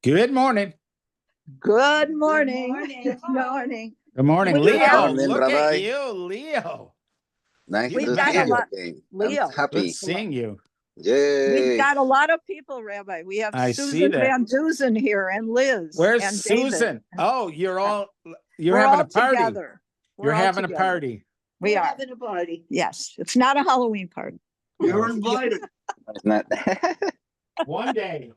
Good morning. Good morning. Good morning. Good morning, We Leo. have- Morning, Look Rabbi. at you, Leo. Nice We've to got see a you lot- again. Leo. I'm happy. Good seeing you. We've Yay. got a lot of people, Rabbi. We have I see Susan that. Van Dusen here and Liz. Where's and Susan? David. Oh, you're We're having all a party. together. We're You're all having together. a party. We are. having a party. Yes. It's not a Halloween party. You're invited. It's not. One day,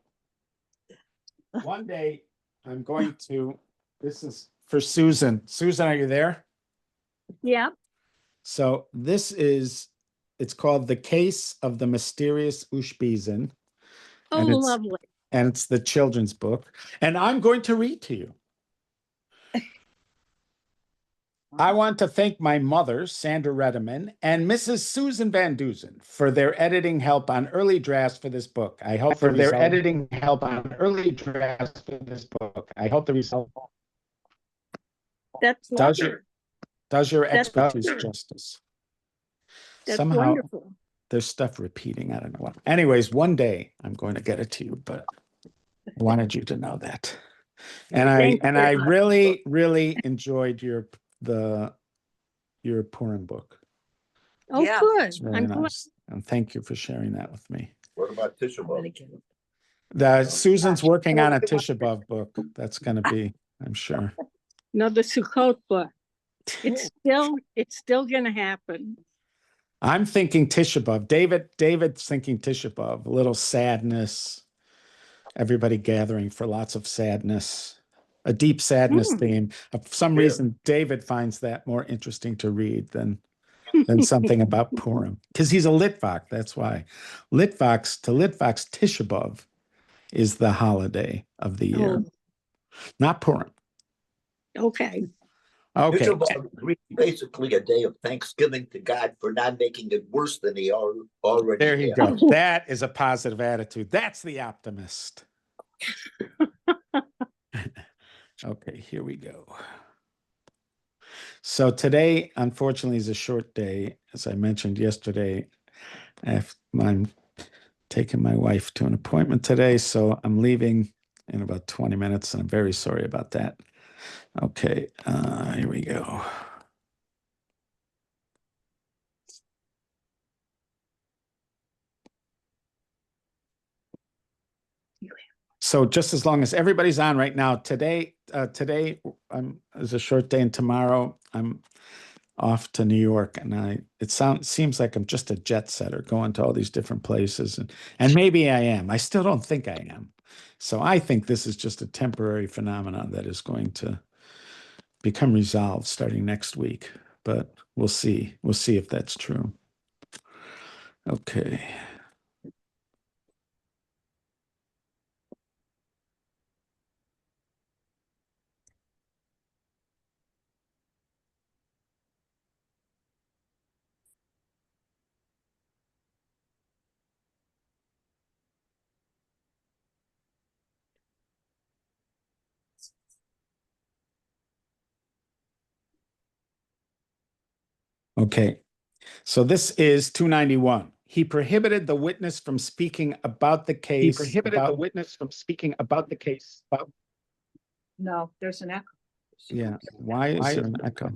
I'm going to, this is for Susan. Susan, are you there? Yeah. So it's called The Case of the Mysterious Ushpizin. Oh, And it's- lovely. And it's the children's book. And I'm going to read to you. I want to thank my mother, Sandra Redeman, and Mrs. Susan Van Dusen for their editing help on early drafts for this book. I hope the result That's does lovely. your That's- expertise justice. That's Somehow wonderful. there's stuff repeating. I don't know what. Anyways, one day I'm going to get it to you, but I wanted you to know that. And Thank you. I really, really enjoyed your Purim book. Oh, Yeah. good. It's really I'm glad. nice. And thank you for sharing that with me. What about Tisha B'Av? Susan's working on a Tisha B'Av book. That's going to be, I'm sure. No, the Sukkot book. It's still gonna happen. I'm thinking Tisha B'Av. David's thinking Tisha B'Av. A little sadness. Everybody gathering for lots of sadness. A deep sadness theme. For some reason, David finds that more interesting to read than something about Purim. Because he's a Litvak, that's why. To Litvaks, Tisha B'Av is the holiday of the year. Oh, Not Purim. okay. Okay. Tisha B'Av is basically a day of thanksgiving to God for not making it worse than he already There you had. go. That is a positive attitude. That's the optimist. Okay, here we go. So today, unfortunately, is a short day. As I mentioned yesterday, I'm taking my wife to an appointment today, so I'm leaving in about 20 minutes, and I'm very sorry about that. Okay, here we go. So just as long as everybody's on right now, today is a short day, and tomorrow I'm off to New York, and seems like I'm just a jet setter going to all these different places, and maybe I am. I still don't think I am. So I think this is just a temporary phenomenon that is going to become resolved starting next week, but we'll see. We'll see if that's true. Okay. Okay, so this is 291. He prohibited the witness from speaking about the case. No, there's an echo. Yeah, why is there an echo?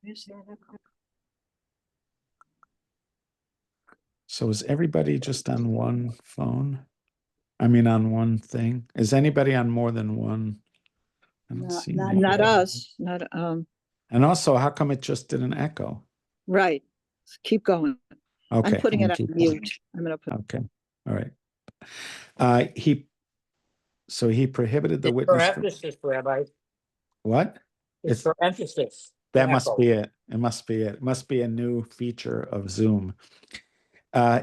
Is there an echo? So is everybody just on one phone? I mean, on one thing? Is anybody on more than one? I don't see any. Not us. And also, how come it just didn't echo? Right. Keep going. Okay. I'm putting it on keep mute. I'm going to put. Okay, all right. So he prohibited the witness. For emphasis, Rabbi. What? It's for emphasis. That must be it. It must be it. It must be a new feature of Zoom.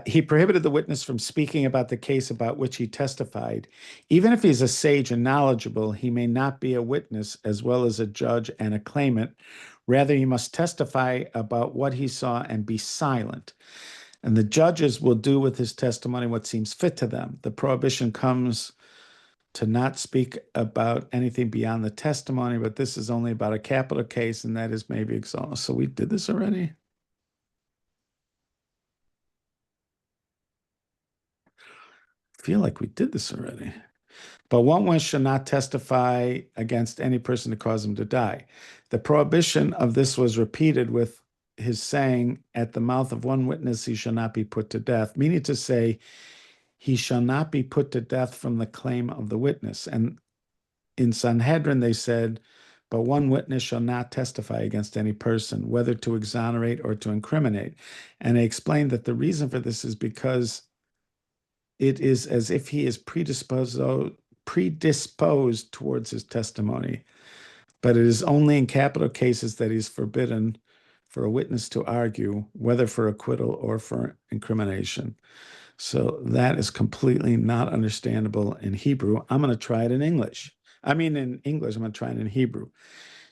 He prohibited the witness from speaking about the case about which he testified. Even if he's a sage and knowledgeable, he may not be a witness as well as a judge and a claimant. Rather, he must testify about what he saw and be silent. And the judges will do with his testimony what seems fit to them. The prohibition comes to not speak about anything beyond the testimony, but this is only about a capital case, and that is maybe exhausted. So we did this already? I feel like we did this already. But one witness shall not testify against any person to cause him to die. The prohibition of this was repeated with his saying, at the mouth of one witness he shall not be put to death, meaning to say, he shall not be put to death from the claim of the witness. And in Sanhedrin, they said, but one witness shall not testify against any person, whether to exonerate or to incriminate. And they explained that the reason for this is because it is as if he is predisposed towards his testimony. But it is only in capital cases that he's forbidden for a witness to argue, whether for acquittal or for incrimination. So that is completely not understandable in Hebrew. I'm going to try it in English. In English, I'm going to try it in Hebrew.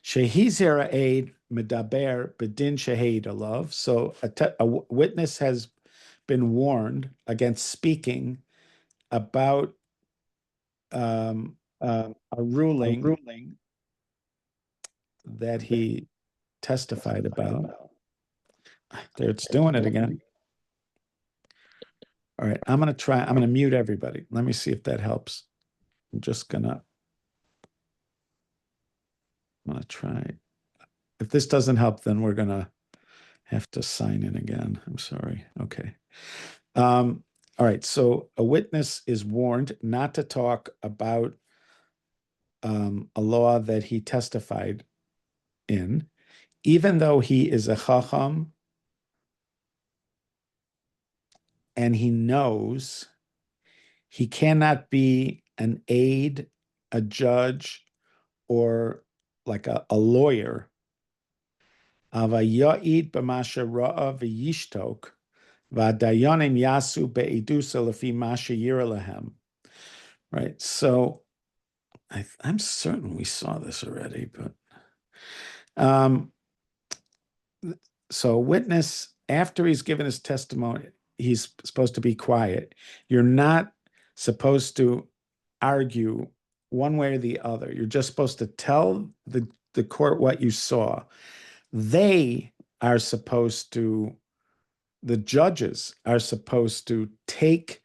Shehizera aid medaber bedin shehed alav. So a witness has been warned against speaking about a ruling that he testified about. There, it's doing it again. All right, I'm going to mute everybody. Let me see if that helps. I'm going to try. If this doesn't help, then we're going to have to sign in again. I'm sorry. Okay. All right, so a witness is warned not to talk about a law that he testified in, even though he is a chacham and he knows he cannot be an aide, a judge, or like a lawyer. Avaya'id b'masha ra'a v'yishtok v'adayanim yasu be'edusa lefi masha yira lahem. Right, so I'm certain we saw this already, but so a witness, after he's given his testimony, he's supposed to be quiet. You're not supposed to argue one way or the other. You're just supposed to tell the court what you saw. They are supposed to, the judges are supposed to take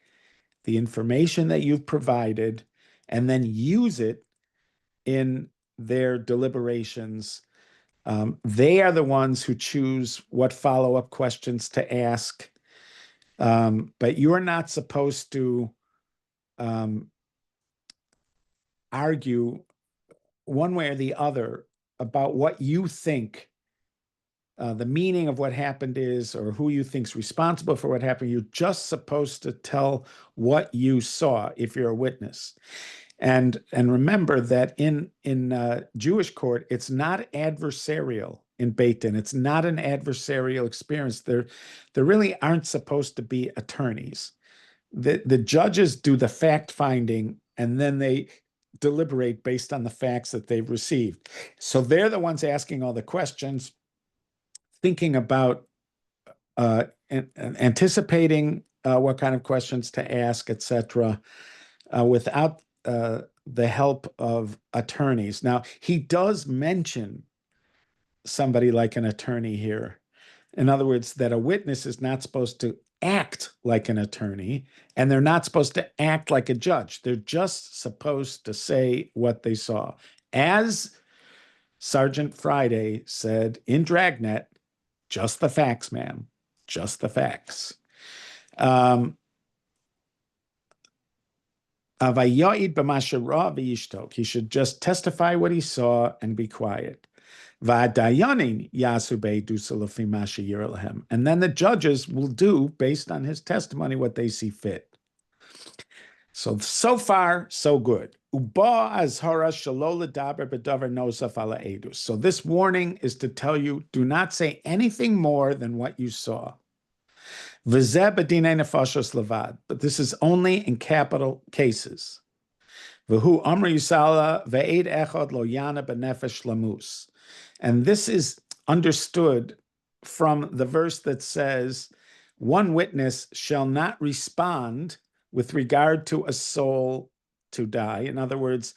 the information that you've provided and then use it in their deliberations. They are the ones who choose what follow-up questions to ask, but you're not supposed to argue one way or the other about what you think the meaning of what happened is, or who you think's responsible for what happened. You're just supposed to tell what you saw if you're a witness. And remember that in Jewish court, it's not adversarial in Beit Din. It's not an adversarial experience. There really aren't supposed to be attorneys. The judges do the fact finding, and then they deliberate based on the facts that they've received. So they're the ones asking all the questions, thinking about anticipating what kind of questions to ask, etc., without the help of attorneys. Now, he does mention somebody like an attorney here. In other words, that a witness is not supposed to act like an attorney, and they're not supposed to act like a judge. They're just supposed to say what they saw. As Sergeant Friday said in Dragnet, just the facts, ma'am. Just the facts. He should just testify what he saw and be quiet. And then the judges will do, based on his testimony, what they see fit. So far, so good. So this warning is to tell you, do not say anything more than what you saw. But this is only in capital cases. And this is understood from the verse that says, one witness shall not respond with regard to a soul to die. In other words,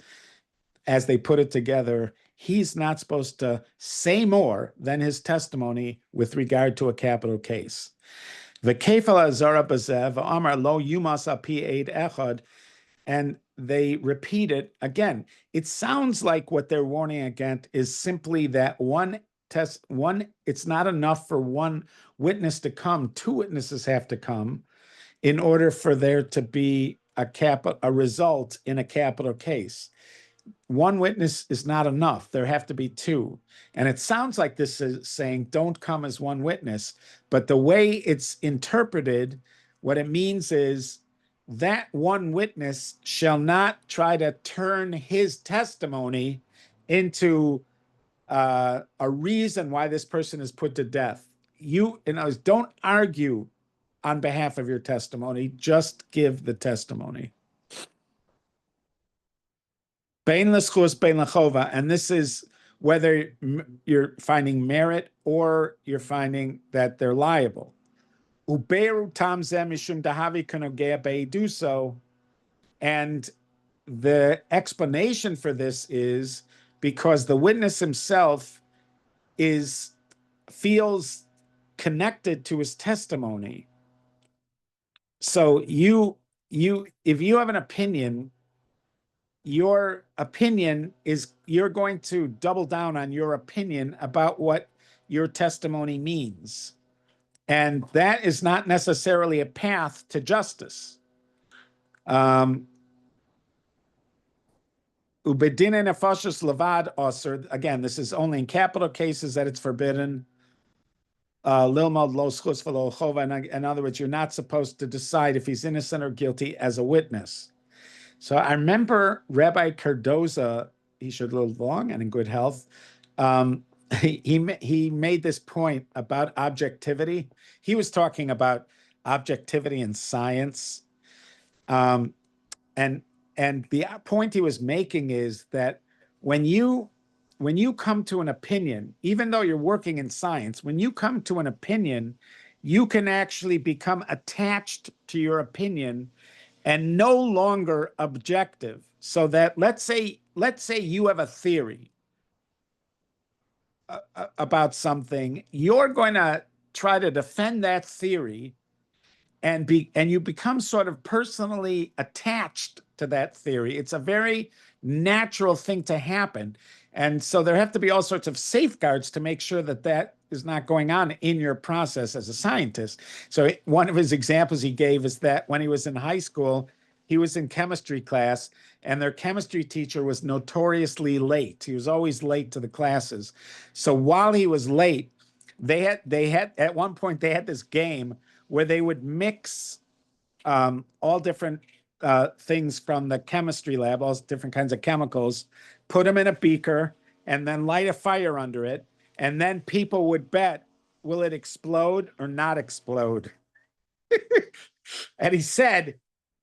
as they put it together, he's not supposed to say more than his testimony with regard to a capital case. and they repeat it again. It sounds like what they're warning against is simply that it's not enough for one witness to come. Two witnesses have to come in order for there to be a result in a capital case. One witness is not enough. There have to be two. And it sounds like this is saying don't come as one witness, but the way it's interpreted, what it means is that one witness shall not try to turn his testimony into a reason why this person is put to death. Don't argue on behalf of your testimony, just give the testimony. Bein l'schus, bein l'chova, and this is whether you're finding merit or you're finding that they're liable. Uberu tam zeh mishum dahavi kanogea beiduso, and the explanation for this is because the witness himself feels connected to his testimony. So if you have an opinion, your opinion is you're going to double down on your opinion about what your testimony means. And that is not necessarily a path to justice. Ubedine nefashos levad osir. Again, this is only in capital cases that it's forbidden. Lilmod lo schus v'lo chova. In other words, you're not supposed to decide if he's innocent or guilty as a witness. So I remember Rabbi Cardoza, he should live long and in good health. He made this point about objectivity. He was talking about objectivity in science. And the point he was making is that when you come to an opinion, even though you're working in science, when you come to an opinion, you can actually become attached to your opinion and no longer objective. So that let's say you have a theory about something, you're going to try to defend that theory and you become sort of personally attached to that theory. It's a very natural thing to happen. And so there have to be all sorts of safeguards to make sure that that is not going on in your process as a scientist. So one of his examples he gave is that when he was in high school, he was in chemistry class, and their chemistry teacher was notoriously late. He was always late to the classes. So while he was late, they had at one point they had this game where they would mix all different things from the chemistry lab, all different kinds of chemicals, put them in a beaker, and then light a fire under it. And then people would bet, will it explode or not explode? And he said,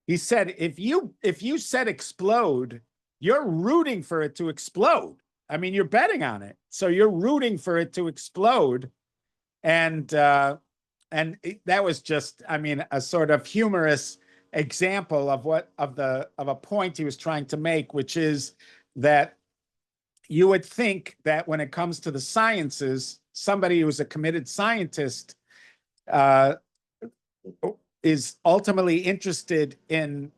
if you said explode, you're rooting for it to explode. I mean, you're betting on it. So you're rooting for it to explode. And that was just, I mean, a sort of humorous example of a point he was trying to make, which is that you would think that when it comes to the sciences, somebody who's a committed scientist is ultimately interested in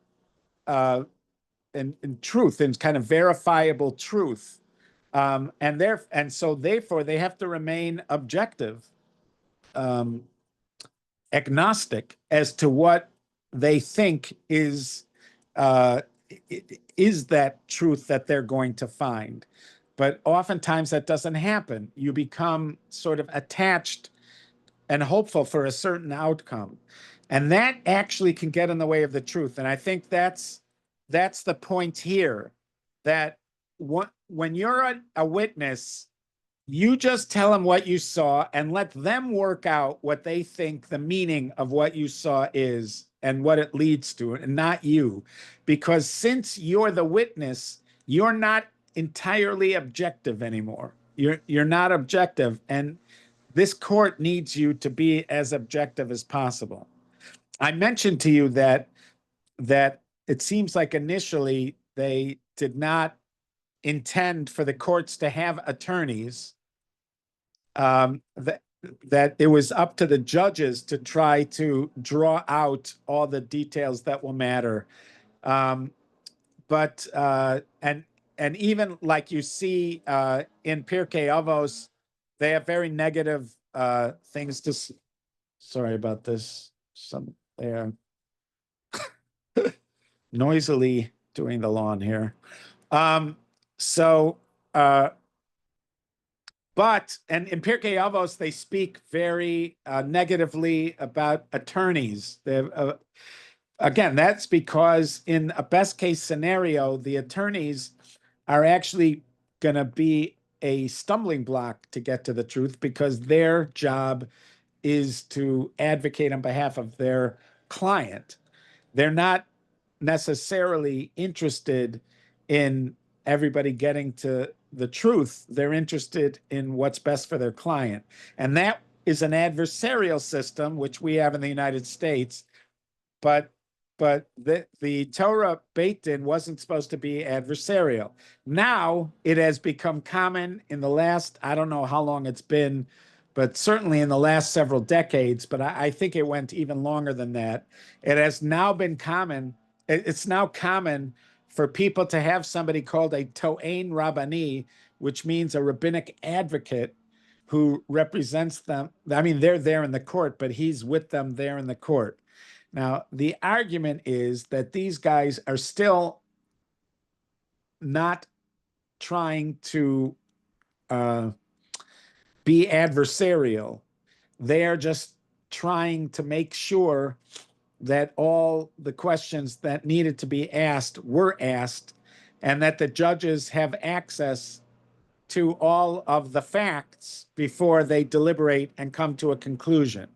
truth, in kind of verifiable truth, and so therefore they have to remain objective, agnostic as to what they think is that truth that they're going to find. But oftentimes that doesn't happen. You become sort of attached and hopeful for a certain outcome. And that actually can get in the way of the truth. And I think that's the point here, that when you're a witness, you just tell them what you saw and let them work out what they think the meaning of what you saw is and what it leads to, and not you. Because since you're the witness, you're not entirely objective anymore. You're not objective, and this court needs you to be as objective as possible. I mentioned to you that it seems like initially they did not intend for the courts to have attorneys, that it was up to the judges to try to draw out all the details that will matter. and even like you see in Pirkei Avos, they have very negative things to. Sorry about this. Some they are noisily doing the lawn here. So, but and in Pirkei Avos, they speak very negatively about attorneys. Again, that's because in a best case scenario, the attorneys are actually going to be a stumbling block to get to the truth because their job is to advocate on behalf of their client. They're not necessarily interested in everybody getting to the truth. They're interested in what's best for their client. And that is an adversarial system, which we have in the United States. But the Torah Beit Din wasn't supposed to be adversarial. Now it has become common in the last, I don't know how long it's been, but certainly in the last several decades, but I think it went even longer than that. It has now been common. It's now common for people to have somebody called a To'ein Rabbani, which means a rabbinic advocate who represents them. I mean, they're there in the court, but he's with them there in the court. Now, the argument is that these guys are still not trying to be adversarial. They are just trying to make sure that all the questions that needed to be asked were asked and that the judges have access to all of the facts before they deliberate and come to a conclusion.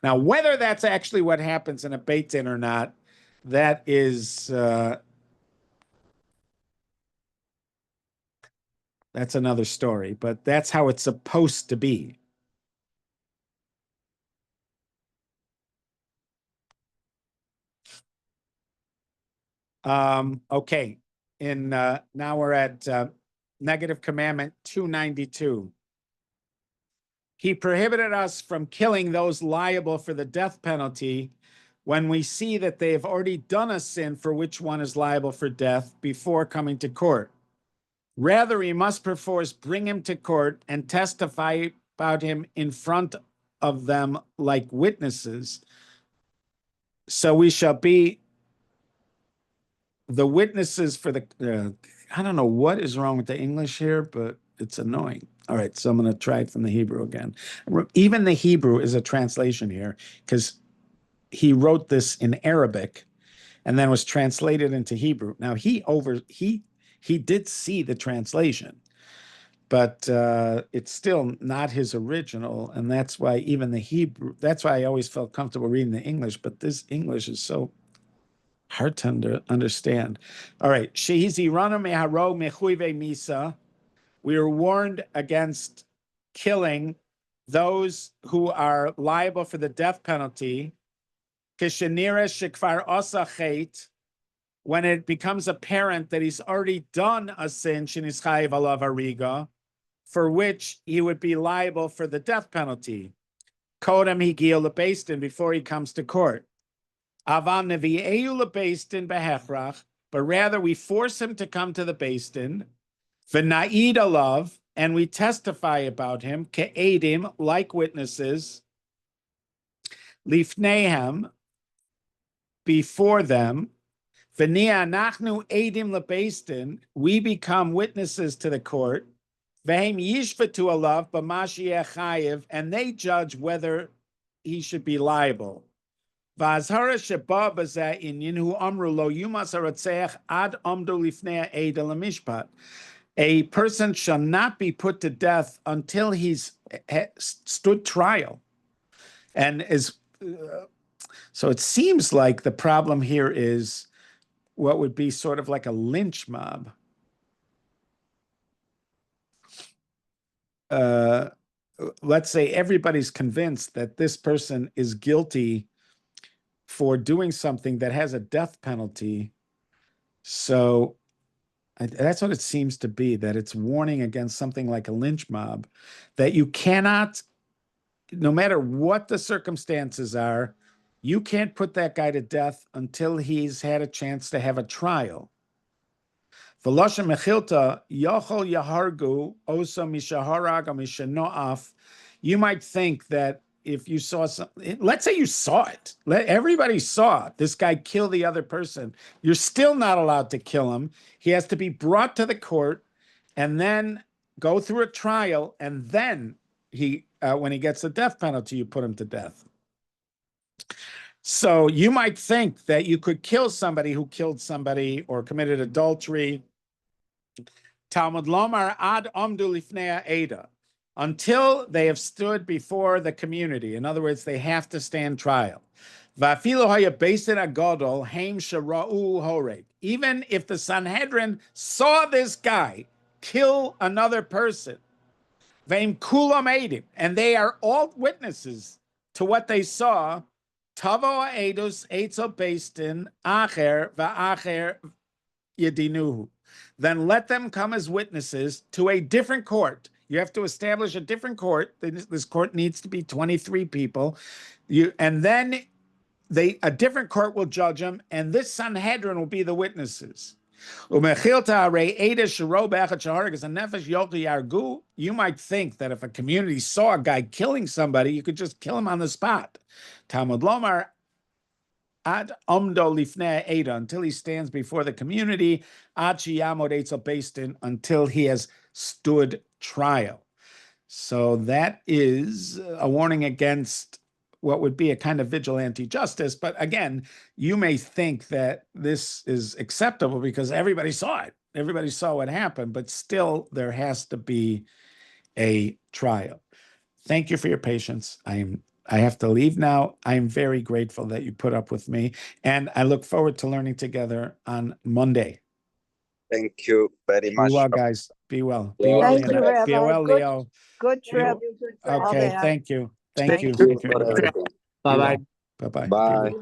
Now, whether that's actually what happens in a Beit Din or not, that is that's another story, but that's how it's supposed to be. Okay, now we're at negative commandment 292. He prohibited us from killing those liable for the death penalty when we see that they have already done a sin for which one is liable for death before coming to court. Rather, we must perforce bring him to court and testify about him in front of them like witnesses. So we shall be the witnesses for the, I don't know what is wrong with the English here, but it's annoying. All right, so I'm going to try it from the Hebrew again. Even the Hebrew is a translation here because he wrote this in Arabic and then was translated into Hebrew. Now he did see the translation, but it's still not his original, and that's why even the Hebrew. That's why I always felt comfortable reading the English, but this English is so hard to understand. All right, Shehiziranu meharo mechuive misa. We are warned against killing those who are liable for the death penalty. Kishenira shikvar osachet, when it becomes apparent that he's already done a sin, shenischayev alav hariga, for which he would be liable for the death penalty. Kodem higil lebeistin, before he comes to court. Aval nevi'eu lebeistin behechrach, but rather we force him to come to the beistin. V'na'id alav, and we testify about him, ke'edim, like witnesses. Lifnehem, before them. V'ni'anachnu edim lebeistin, we become witnesses to the court. V'hem yishvatu alav b'mashiach chayiv, and they judge whether he should be liable. V'azhara sheba b'zeh inyan hu amru lo yumas haratzeach ad amdu lifnei ed lemishpat. A person shall not be put to death until he's stood trial. And so it seems like the problem here is what would be sort of like a lynch mob. Let's say everybody's convinced that this person is guilty for doing something that has a death penalty. So that's what it seems to be, that it's warning against something like a lynch mob, that you cannot, no matter what the circumstances are, you can't put that guy to death until he's had a chance to have a trial. V'loshem mechilta yochol yahargu osa mishaharag mishanoaf. You might think that if you saw something, let's say you saw it, everybody saw this guy kill the other person, you're still not allowed to kill him. He has to be brought to the court and then go through a trial, and then when he gets the death penalty, you put him to death. So you might think that you could kill somebody who killed somebody or committed adultery. Talmud Lomar ad omdu lifnei Ada, until they have stood before the community. In other words, they have to stand trial. Vafilu haya beisin agadol heim shara'u horeg. Even if the Sanhedrin saw this guy kill another person, veim kulam edim, and they are all witnesses to what they saw. Tavo edus eitzel beistin acher va'acher yedinuhu. Then let them come as witnesses to a different court. You have to establish a different court. This court needs to be 23 people. And then a different court will judge them, and this Sanhedrin will be the witnesses. You might think that if a community saw a guy killing somebody, you could just kill him on the spot. Talmud Lomar ad omdo lifnei Ada, until he stands before the community, ad sheyamod eitzel beistin, until he has stood trial. So that is a warning against what would be a kind of vigilante justice. But again, you may think that this is acceptable because everybody saw it. Everybody saw what happened, but still there has to be a trial. Thank you for your patience. I have to leave now. I am very grateful that you put up with me, and I look forward to learning together on Monday. Thank you very Be much. well, guys. Be well. Be Yeah. well, Thank you, Leonard. Be Rabbi. well, Good- Leo. Good trip. Okay, that. thank you. Thank Thank you. you. Thank you. For everything. Bye-bye. Bye-bye. Bye.